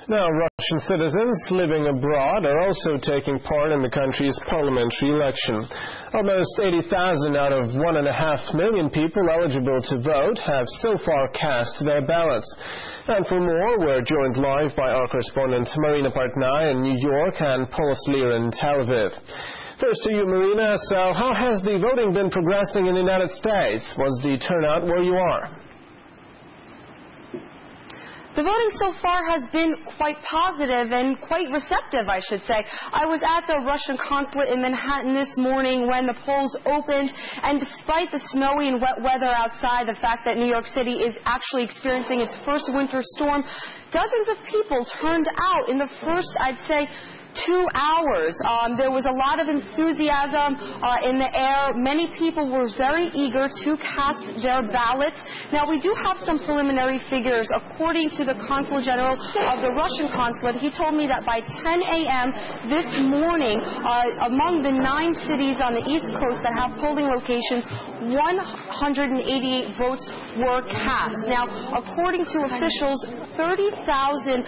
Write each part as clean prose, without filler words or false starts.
Now, Russian citizens living abroad are also taking part in the country's parliamentary election. Almost 80,000 out of 1.5 million people eligible to vote have so far cast their ballots. And for more, we're joined live by our correspondents Marina Partnai in New York and Paula Sleer in Tel Aviv. First to you, Marina. So how has the voting been progressing in the United States? Was the turnout where you are? The voting so far has been quite positive and quite receptive, I should say. I was at the Russian consulate in Manhattan this morning when the polls opened, and despite the snowy and wet weather outside, the fact that New York City is actually experiencing its first winter storm, dozens of people turned out in the first, I'd say, 2 hours. There was a lot of enthusiasm in the air. Many people were very eager to cast their ballots. Now, we do have some preliminary figures. According to the Consul General of the Russian consulate, he told me that by 10 a.m. this morning, among the 9 cities on the East Coast that have polling locations, 188 votes were cast. Now, according to officials, 30,000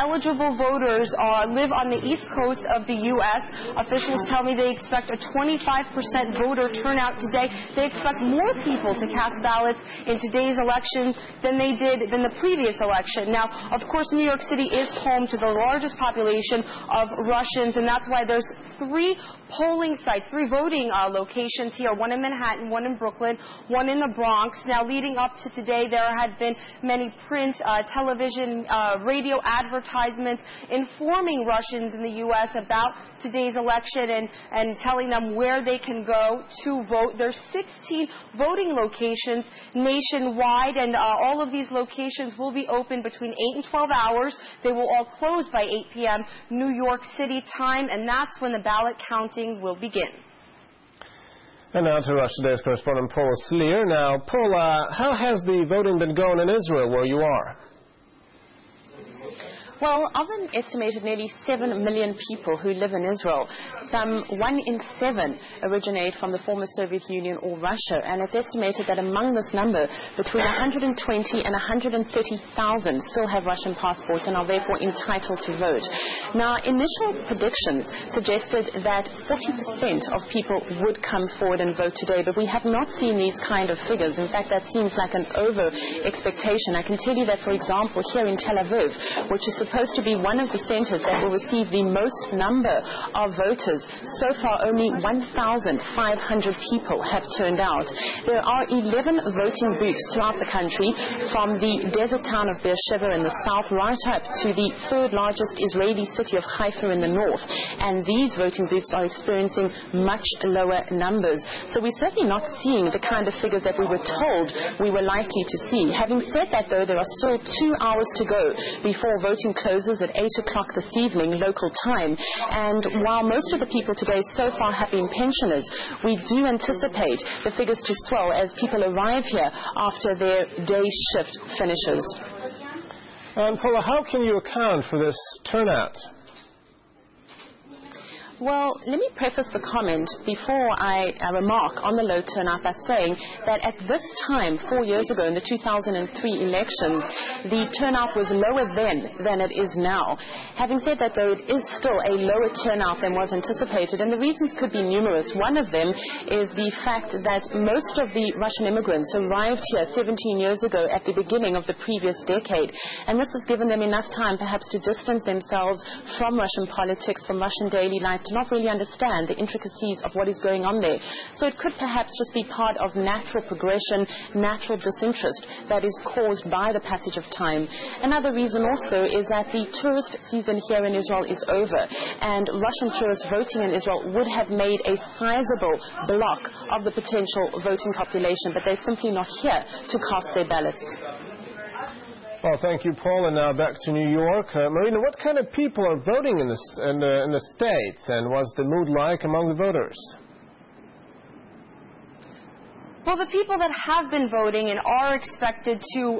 eligible voters live on the East Coast of the U.S. Officials tell me they expect a 25% voter turnout today. They expect more people to cast ballots in today's election than they did than the previous election. Now, of course, New York City is home to the largest population of Russians, and that's why there's 3 polling sites, 3 voting locations here, one in Manhattan, one in Brooklyn, one in the Bronx. Now, leading up to today, there had been many print, television, radio advertisements informing Russians in the U.S. about today's election and telling them where they can go to vote. There's 16 voting locations nationwide, and all of these locations will be open between 8 and 12 hours. They will all close by 8 p.m. New York City time, and that's when the ballot counting will begin. And now to Russia Today's correspondent Paula Sleer. Now, Paula, how has the voting been going in Israel where you are? Well, of an estimated nearly 7 million people who live in Israel, some 1 in 7 originate from the former Soviet Union or Russia, and it's estimated that among this number, between 120 and 130,000 still have Russian passports and are therefore entitled to vote. Now, initial predictions suggested that 40% of people would come forward and vote today, but we have not seen these kind of figures. In fact, that seems like an over-expectation. I can tell you that, for example, here in Tel Aviv, which is supposed to be one of the centers that will receive the most number of voters, so far only 1,500 people have turned out. There are 11 voting booths throughout the country, from the desert town of Beersheba in the south right up to the 3rd largest Israeli city of Haifa in the north, and these voting booths are experiencing much lower numbers. So we're certainly not seeing the kind of figures that we were told we were likely to see. Having said that, though, there are still 2 hours to go before voting closes at 8 o'clock this evening, local time. And while most of the people today so far have been pensioners, we do anticipate the figures to swell as people arrive here after their day shift finishes. Paula, how can you account for this turnout? Well, let me preface the comment before I remark on the low turnout by saying that at this time, 4 years ago in the 2003 elections, the turnout was lower then than it is now. Having said that, though, it is still a lower turnout than was anticipated, and the reasons could be numerous. One of them is the fact that most of the Russian immigrants arrived here 17 years ago at the beginning of the previous decade, and this has given them enough time perhaps to distance themselves from Russian politics, from Russian daily life, to not really understand the intricacies of what is going on there. So it could perhaps just be part of natural progression, natural disinterest that is caused by the passage of time. Another reason also is that the tourist season here in Israel is over, and Russian tourists voting in Israel would have made a sizable block of the potential voting population, but they're simply not here to cast their ballots. Well, thank you, Paul. And now back to New York. Marina, what kind of people are voting in the States, and what's the mood like among the voters? Well, the people that have been voting and are expected to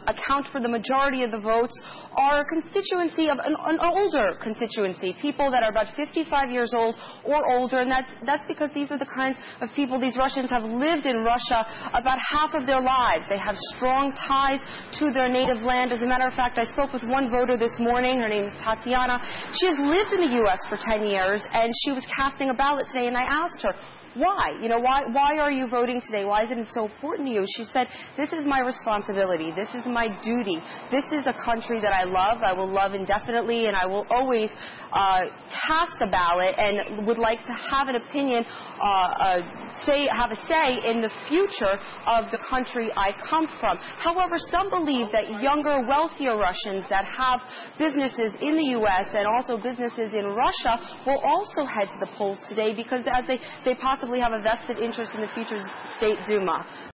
account for the majority of the votes are a constituency of an older constituency, people that are about 55 years old or older, and that's because these are the kinds of people, these Russians have lived in Russia about half of their lives. They have strong ties to their native land. As a matter of fact, I spoke with one voter this morning. Her name is Tatiana. She has lived in the U.S. for 10 years, and she was casting a ballot today, and I asked her, why? Why are you voting today? Why is it so important to you? She said, this is my responsibility. This is my duty. This is a country that I love. I will love indefinitely, and I will always cast a ballot and would like to have an opinion, have a say in the future of the country I come from. However, some believe that younger, wealthier Russians that have businesses in the U.S. and also businesses in Russia will also head to the polls today because as they possibly have a vested interest in the future State Duma.